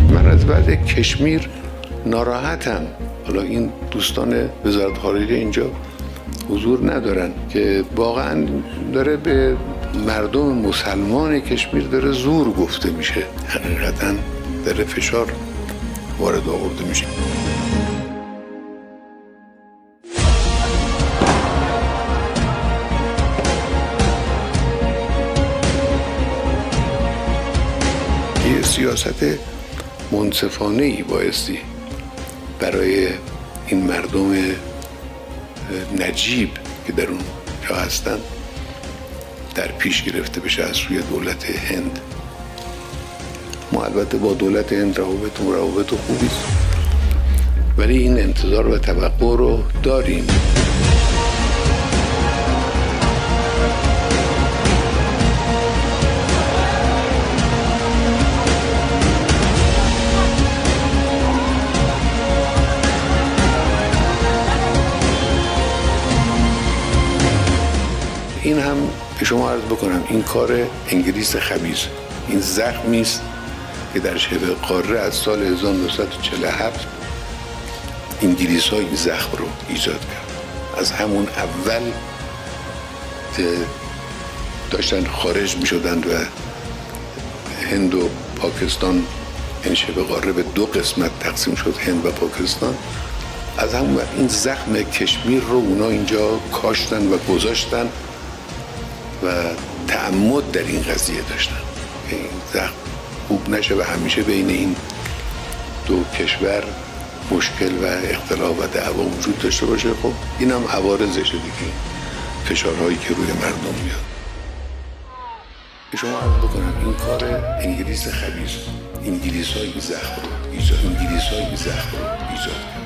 من از وضع کشمیر ناراحتم. حالا این دوستان وزارت خارجه اینجا حضور ندارن که واقعا داره به مردم مسلمان کشمیر داره زور گفته میشه، حقیقتا داره فشار وارد آورده میشه. یه سیاست منصفانه ای بایستی برای این مردم نجیب که در اون جا هستن در پیش گرفته بشه از سوی دولت هند. ما البته با دولت هند روابط خوبی است، ولی این انتظار و توقع رو داریم. این هم به شما عرض بکنم این کار انگلیس خبیث، این زخمی است که در شبه قاره از سال 1947 انگلیس ها این زخم رو ایجاد کرد. از همون اول که داشتن خارج می شدند و هند و پاکستان، این شبه قاره به دو قسمت تقسیم شد، هند و پاکستان، از همون وقت این زخم کشمیر رو اونا اینجا کاشتن و گذاشتن و تعمد در این قضیه داشتن که این زخم خوب نشه و همیشه بین این دو کشور مشکل و اختلاف و دعوا وجود داشته باشه. خب این هم عوارضشه دیگه، فشارهایی که روی مردم میاد. به شما عرض بکنم این کار انگلیس خبیث، انگلیس های زخم رو ایجاد کرد.